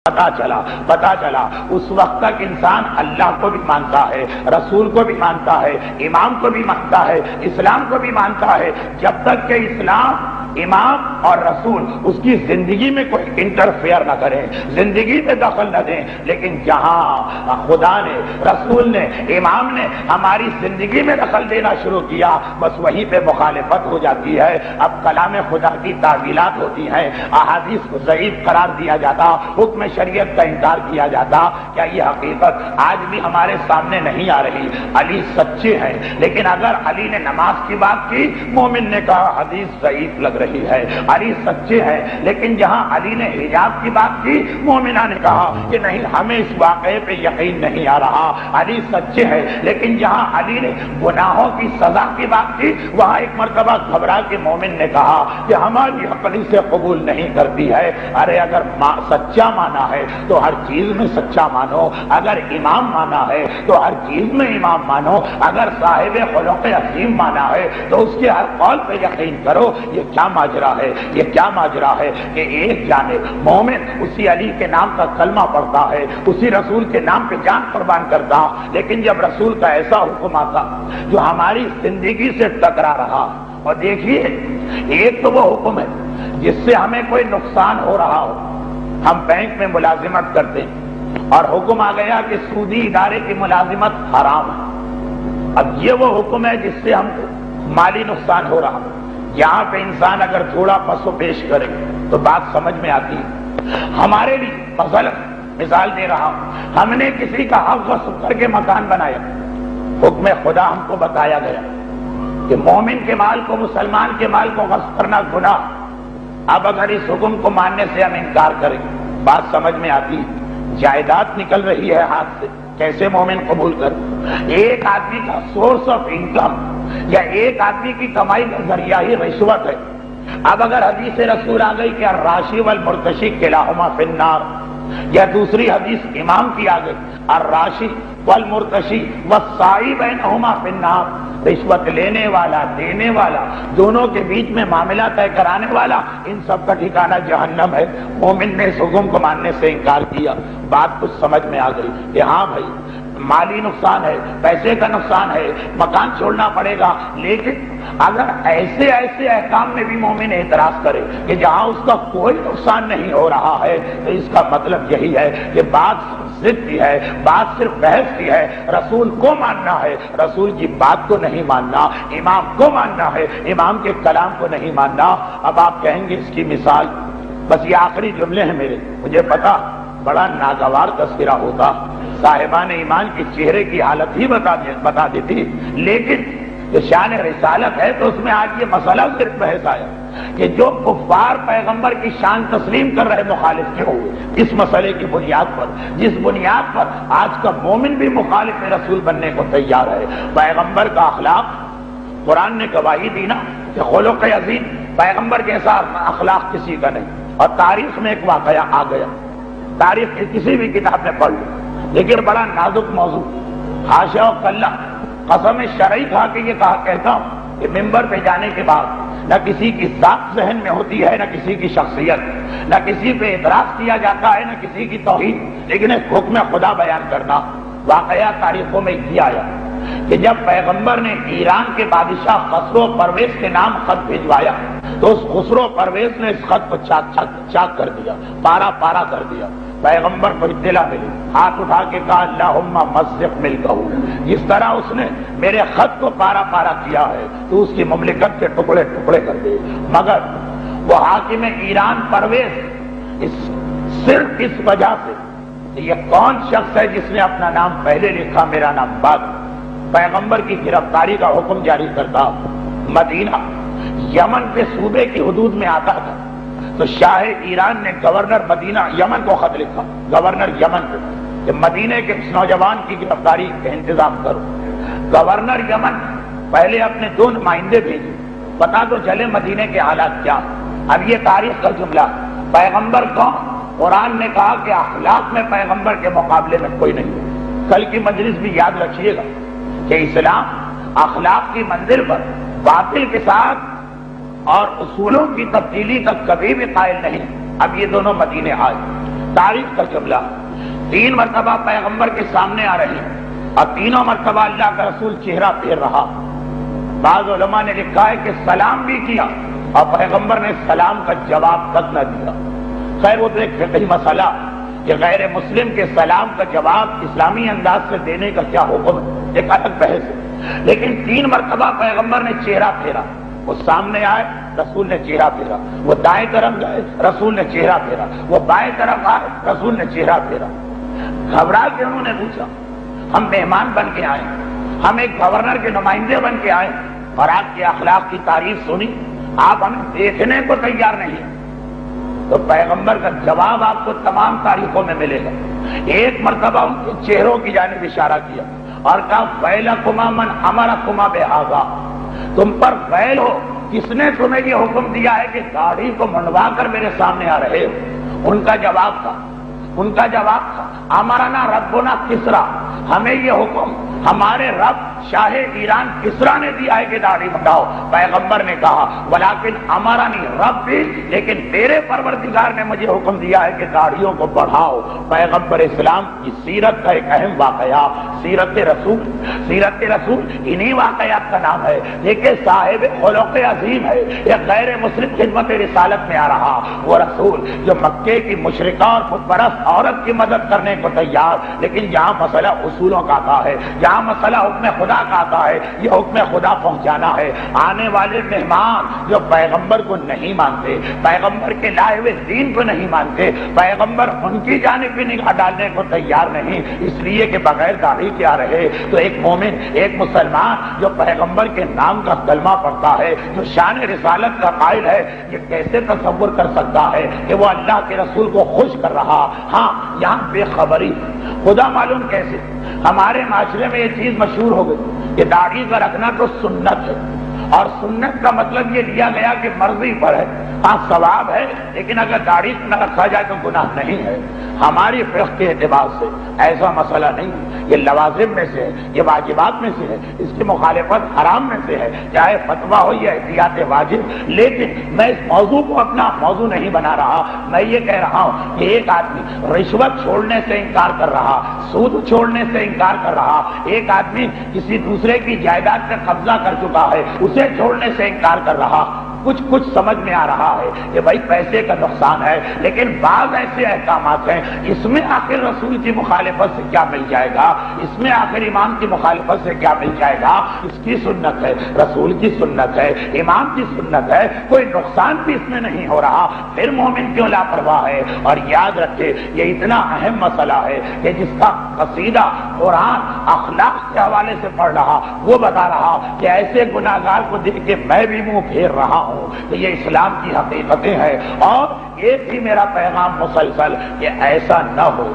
پتا چلا اس وقت تک انسان اللہ کو بھی مانتا ہے، رسول کو بھی مانتا ہے، امام کو بھی مانتا ہے، اسلام کو بھی مانتا ہے، جب تک کہ اسلام، امام اور رسول اس کی زندگی میں کوئی انٹرفیئر نہ کریں، زندگی میں دخل نہ دیں۔ لیکن جہاں خدا نے، رسول نے، امام نے ہماری زندگی میں دخل دینا شروع کیا، بس وہیں پہ مخالفت ہو جاتی ہے۔ اب کلام خدا کی تعویلات ہوتی ہیں، احادیث کو ضعیف قرار دیا جاتا، حکم شریعت کا انکار کیا جاتا۔ کیا یہ حقیقت آج بھی ہمارے سامنے نہیں آ رہی؟ علی سچے ہیں، لیکن اگر علی نے نماز کی بات کی، مومن نے کہا حدیث ضعیف لگ رہی ہے۔ علی سچے ہیں، لیکن جہاں علی نے حجاب کی بات کی، مومنہ نے کہا کہ نہیں، ہمیں اس واقعے پہ یقین نہیں آ رہا۔ علی سچے ہیں، لیکن جہاں علی نے گناہوں کی سزا کی بات کی، وہاں ایک مرتبہ گھبرا کے مومن نے کہا کہ ہماری عقل سے قبول نہیں کرتی ہے۔ ارے اگر سچا مانا ہے تو ہر چیز میں سچا مانو، اگر امام مانا ہے تو ہر چیز میں امام مانو، اگر صاحب خلق عظیم مانا ہے تو اس کے ہر قول پہ یقین کرو۔ یہ کیا ماجرا ہے؟ یہ کیا ماجرا ہے کہ ایک جانب مومن اسی علی کے نام کا کلمہ پڑھتا ہے، اسی رسول کے نام پہ جان قربان کرتا، لیکن جب رسول کا ایسا حکم آتا جو ہماری زندگی سے ٹکرا رہا، اور دیکھیے ایک تو وہ حکم ہے جس سے ہمیں کوئی نقصان ہو رہا ہو، ہم بینک میں ملازمت کرتے ہیں اور حکم آ گیا کہ سودی ادارے کی ملازمت حرام ہے۔ اب یہ وہ حکم ہے جس سے ہم کو مالی نقصان ہو رہا، یہاں پہ انسان اگر تھوڑا پس و پیش کرے تو بات سمجھ میں آتی ہے۔ ہمارے لیے مثال دے رہا ہوں، ہم نے کسی کا حق غصب کر کے مکان بنایا، حکم خدا ہم کو بتایا گیا کہ مومن کے مال کو، مسلمان کے مال کو غصب کرنا گناہ۔ اب اگر اس حکم کو ماننے سے ہم انکار کریں، بات سمجھ میں آتی ہے۔ جائیداد نکل رہی ہے ہاتھ سے، کیسے مومن قبول کر؟ ایک آدمی کا سورس آف انکم یا ایک آدمی کی کمائی کا ذریعہ ہی رشوت ہے۔ اب اگر حدیث رسول آ گئی کہ الراشی والمرتشی کلاہما فی النار، یا دوسری حدیث امام کی آ گئی الراشی والمرتشی والسائی بینہما فی النار، رشوت لینے والا، دینے والا، دونوں کے بیچ میں معاملہ طے کرانے والا، ان سب کا ٹھکانہ جہنم ہے۔ مومن نے اس حکم کو ماننے سے انکار کیا۔ بات کچھ سمجھ میں آ گئی کہ ہاں بھائی مالی نقصان ہے، پیسے کا نقصان ہے، مکان چھوڑنا پڑے گا، لیکن اگر ایسے احکام میں بھی مومن اعتراض کرے کہ جہاں اس کا کوئی نقصان نہیں ہو رہا ہے، تو اس کا مطلب یہی ہے کہ بات ضد کی ہے، بات صرف بحث کی ہے۔ رسول کو ماننا ہے، رسول کی بات کو نہیں ماننا، امام کو ماننا ہے، امام کے کلام کو نہیں ماننا۔ اب آپ کہیں گے اس کی مثال، بس یہ آخری جملے ہیں میرے، مجھے پتا بڑا ناگوار تذکرہ ہوتا، صاحبان ایمان کے چہرے کی حالت ہی بتا دیتی، لیکن جو شان رسالت ہے تو اس میں آج یہ مسئلہ صرف بحث آیا کہ جو کفار پیغمبر کی شان تسلیم کر رہے مخالف کیوں ہوئے، اس مسئلے کی بنیاد پر، جس بنیاد پر آج کا مومن بھی مخالف رسول بننے کو تیار ہے۔ پیغمبر کا اخلاق، قرآن نے گواہی دی نا کہ خلق عظیم، پیغمبر جیسا اخلاق کسی کا نہیں۔ اور تاریخ میں ایک واقعہ آ گیا، تاریخ کی کسی بھی کتاب میں پڑھ لو، لیکن بڑا نازک موضوع، حاشا و کلا، قسم شرعی کھا کے یہ کہتا ہوں کہ منبر پہ جانے کے بعد نہ کسی کی ذات ذہن میں ہوتی ہے، نہ کسی کی شخصیت، نہ کسی پہ اعتراض کیا جاتا ہے، نہ کسی کی توہین، لیکن ایک حکم خدا بیان کرنا۔ واقعہ تاریخوں میں یہ آیا کہ جب پیغمبر نے ایران کے بادشاہ خسرو پرویز کے نام خط بھجوایا تو اس خسرو پرویز نے اس خط کو چاک کر دیا، پارا پارا کر دیا۔ پیغمبر کو اطلاع ملی، ہاتھ اٹھا کے کہا اللہم مزق ملکہ، جس طرح اس نے میرے خط کو پارا پارا کیا ہے تو اس کی مملکت کے ٹکڑے ٹکڑے کر دے۔ مگر وہ حاکم ایران پرویز صرف اس وجہ سے یہ کون شخص ہے جس نے اپنا نام پہلے لکھا، میرا نام بعد، پیغمبر کی گرفتاری کا حکم جاری کرتا۔ مدینہ یمن کے صوبے کی حدود میں آتا تھا تو شاہ ایران نے گورنر مدینہ یمن کو خط لکھا، گورنر یمن کو، کہ مدینہ کے اس نوجوان کی گرفتاری کا انتظام کرو۔ گورنر یمن پہلے اپنے 2 نمائندے بھیجے، پتا تو چلے مدینہ کے حالات کیا۔ اب یہ تاریخ کا جملہ، پیغمبر کون؟ قرآن نے کہا کہ اخلاق میں پیغمبر کے مقابلے میں کوئی نہیں۔ کل کی مجلس بھی یاد رکھیے گا کہ اسلام اخلاق کی منزل پر باطل کے ساتھ اور اصولوں کی تبدیلی کا کبھی بھی قائل نہیں۔ اب یہ دونوں مدینے آئے تاریخ کا جملہ، 3 مرتبہ پیغمبر کے سامنے آ رہے ہیں اور تینوں مرتبہ اللہ کا رسول چہرہ پھیر رہا۔ بعض علماء نے لکھا ہے کہ سلام بھی کیا اور پیغمبر نے سلام کا جواب تک نہ دیا۔ خیر وہ تو ایک فقہی مسئلہ کہ غیر مسلم کے سلام کا جواب اسلامی انداز سے دینے کا کیا حکم ہے، ایک الگ بحث ہے، لیکن 3 مرتبہ پیغمبر نے چہرہ پھیرا۔ وہ سامنے آئے، رسول نے چہرہ پھیرا، وہ دائیں طرف گئے، رسول نے چہرہ پھیرا، وہ بائیں طرف آئے، رسول نے چہرہ پھیرا۔ گھبرا کے انہوں نے پوچھا، ہم مہمان بن کے آئے، ہم ایک گورنر کے نمائندے بن کے آئے اور آپ کے اخلاق کی تعریف سنی، آپ ہمیں دیکھنے کو تیار نہیں۔ تو پیغمبر کا جواب آپ کو تمام تاریخوں میں ملے گا۔ ایک مرتبہ ان کے چہروں کی جانب اشارہ کیا اور کہا ویلکما من امرکما بہذا، تم پر ویل ہو، کس نے تمہیں یہ حکم دیا ہے کہ داڑھی کو منڈوا کر میرے سامنے آ رہے ہو؟ ان کا جواب تھا امرنا ربنا کسرا، ہمیں یہ حکم ہمارے رب شاہ ایران کسرا نے دیا ہے کہ داڑھی منڈاؤ۔ پیغمبر نے کہا ولیکن امرنی ربی، لیکن میرے پروردگار نے مجھے حکم دیا ہے کہ داڑھیوں کو بڑھاؤ۔ پیغمبر اسلام کی سیرت کا ایک اہم واقعہ سیرت رسول انہی واقعات کا نام ہے۔ دیکھیں صاحب خلق عظیم ہے، ایک غیر مسلم خدمت رسالت میں آ رہا وہ رسول جو مکے کی مشرکہ اور خود پرست عورت کی مدد کرنے کو تیار، لیکن یہاں مسئلہ اصولوں کا آتا ہے، یہاں مسئلہ حکم خدا کا آتا ہے، یہ حکم خدا پہنچانا ہے۔ آنے والے مہمان جو پیغمبر کو نہیں مانتے، پیغمبر کے لائے ہوئے دین کو نہیں مانتے، پیغمبر ان کی جانب بھی نگاہ ڈالنے کو تیار نہیں، اس لیے کہ بغیر داڑھی کے آ رہے۔ تو ایک مومن، ایک مسلمان جو پیغمبر کے نام کا کلمہ پڑھتا ہے، جو شان رسالت کا قائل ہے، یہ کیسے تصور کر سکتا ہے کہ وہ اللہ کے رسول کو خوش کر رہا؟ ہاں یہاں بے خبری، خدا معلوم کیسے ہمارے معاشرے میں یہ چیز مشہور ہو گئی کہ داڑھی کا رکھنا تو سنت ہے، اور سنت کا مطلب یہ لیا گیا کہ مرضی پر ہے، ہاں ثواب ہے، لیکن اگر داڑھی نہ رکھا جائے تو گناہ نہیں ہے۔ ہماری فقہ کے اعتبار سے ایسا مسئلہ نہیں، یہ لوازم میں سے ہے، یہ واجبات میں سے ہے، اس کی مخالفت حرام میں سے ہے، چاہے فتویٰ ہو یا احتیاط واجب۔ لیکن میں اس موضوع کو اپنا موضوع نہیں بنا رہا، میں یہ کہہ رہا ہوں کہ ایک آدمی رشوت چھوڑنے سے انکار کر رہا، سود چھوڑنے سے انکار کر رہا، ایک آدمی کسی دوسرے کی جائیداد پہ قبضہ کر چکا ہے، اسے چھوڑنے سے انکار کر رہا، کچھ سمجھ میں آ رہا ہے کہ بھائی پیسے کا نقصان ہے، لیکن بعض ایسے احکامات ہیں، اس میں آخر رسول کی مخالفت سے کیا مل جائے گا، اس میں آخر امام کی مخالفت سے کیا مل جائے گا؟ اس کی سنت ہے، رسول کی سنت ہے، امام کی سنت ہے، کوئی نقصان بھی اس میں نہیں ہو رہا، پھر مومن کیوں لاپرواہ ہے؟ اور یاد رکھے یہ اتنا اہم مسئلہ ہے کہ جس کا قصیدہ قرآن اخلاق کے حوالے سے پڑھ رہا، وہ بتا رہا کہ ایسے گناہگار کو دیکھ کے میں بھی منہ پھیر رہا ہوں، تو یہ اسلام کی حقیقتیں ہیں۔ اور یہ بھی میرا پیغام مسلسل کہ ایسا نہ ہو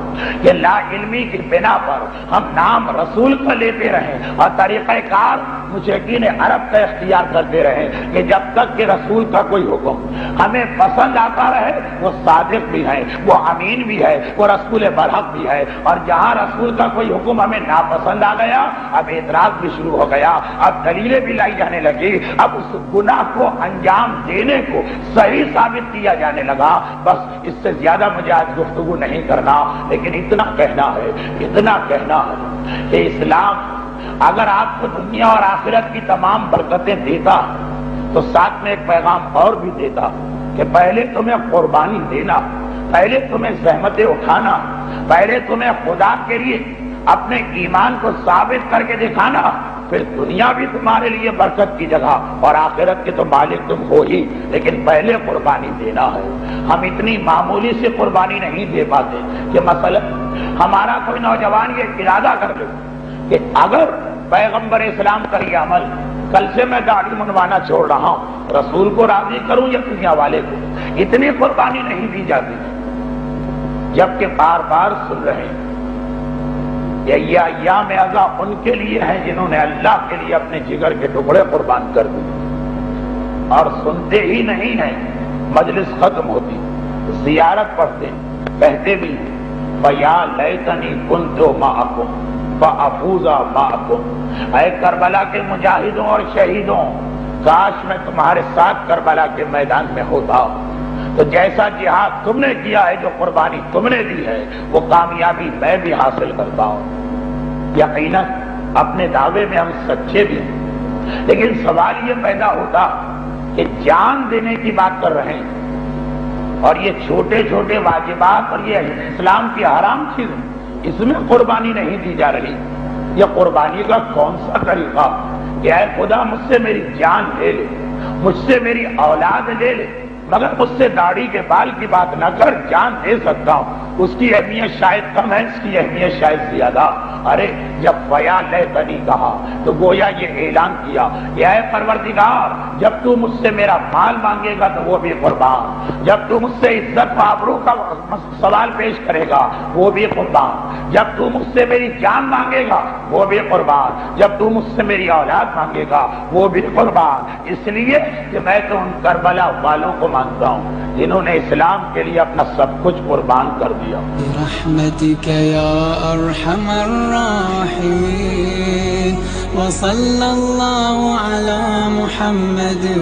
کہ لا علمی کی بنا پر ہم نام رسول کا لیتے رہیں اور طریقہ کار مشرکین عرب کا اختیار کرتے رہیں کہ جب تک کہ رسول کا کوئی حکم ہمیں پسند آتا رہے، وہ صادق بھی ہے، وہ امین بھی ہے، وہ رسول برحق بھی ہے، اور جہاں رسول کا کوئی حکم ہمیں ناپسند آ گیا، اب اعتراض بھی شروع ہو گیا، اب دلیلیں بھی لائی جانے لگی، اب اس گناہ کو انجام دینے کو صحیح ثابت کیا جانے لگا۔ بس اس سے زیادہ مجھے آج گفتگو نہیں کرنا، لیکن اتنا کہنا ہے کہ اسلام اگر آپ کو دنیا اور آخرت کی تمام برکتیں دیتا تو ساتھ میں ایک پیغام اور بھی دیتا کہ پہلے تمہیں قربانی دینا، پہلے تمہیں زحمتیں اٹھانا، پہلے تمہیں خدا کے لیے اپنے ایمان کو ثابت کر کے دکھانا، پھر دنیا بھی تمہارے لیے برکت کی جگہ اور آخرت کے تو مالک تم ہو ہی، لیکن پہلے قربانی دینا ہے۔ ہم اتنی معمولی سے قربانی نہیں دے پاتے کہ مثلا ہمارا کوئی نوجوان یہ ارادہ کر لے کہ اگر پیغمبر اسلام کا یہ عمل، کل سے میں داڑھی منڈوانا چھوڑ رہا ہوں، رسول کو راضی کروں یا دنیا والے کو، اتنی قربانی نہیں دی جاتی، جبکہ بار بار سن رہے ہیں یہ ایام عزا ان کے لیے ہیں جنہوں نے اللہ کے لیے اپنے جگر کے ٹکڑے قربان کر دیے، اور سنتے ہی نہیں ہیں، مجلس ختم ہوتی، زیارت پڑھتے ہیں، کہتے بھی ہیں فَيَا لَيْتَنِي كُنْتُ مَعَكُمْ فَأَفُوزَ مَعَكُمْ، اے کربلا کے مجاہدوں اور شہیدوں، کاش میں تمہارے ساتھ کربلا کے میدان میں ہوتا، تو جیسا جہاد تم نے کیا ہے، جو قربانی تم نے دی ہے، وہ کامیابی میں بھی حاصل کرتا ہوں۔ یقیناً اپنے دعوے میں ہم سچے بھی ہیں، لیکن سوال یہ پیدا ہوتا کہ جان دینے کی بات کر رہے ہیں، اور یہ چھوٹے چھوٹے واجبات اور یہ اسلام کی حرام چیزیں، اس میں قربانی نہیں دی جا رہی۔ یہ قربانی کا کون سا طریقہ کہ اے خدا مجھ سے میری جان لے لے، مجھ سے میری اولاد لے لے، مگر مجھ سے داڑھی کے بال کی بات نہ کر، جان دے سکتا ہوں۔ اس کی اہمیت شاید کم ہے، اس کی اہمیت شاید زیادہ۔ ارے جب فیا لیتنی کہا تو گویا یہ اعلان کیا کہ اے پروردگار، جب تو مجھ سے میرا مال مانگے گا تو وہ بھی قربان، جب تو مجھ سے عزت و آبرو کا سوال پیش کرے گا وہ بھی قربان، جب تو مجھ سے میری جان مانگے گا وہ بھی قربان، جب تو مجھ سے میری اولاد مانگے گا وہ بھی قربان۔ اس لیے کہ میں تو ان کربلا والوں کو مانتا ہوں جنہوں نے اسلام کے لیے اپنا سب کچھ قربان کر دیا۔ برحمتک یا ارحم الراحمین وصلی اللہ علی محمد و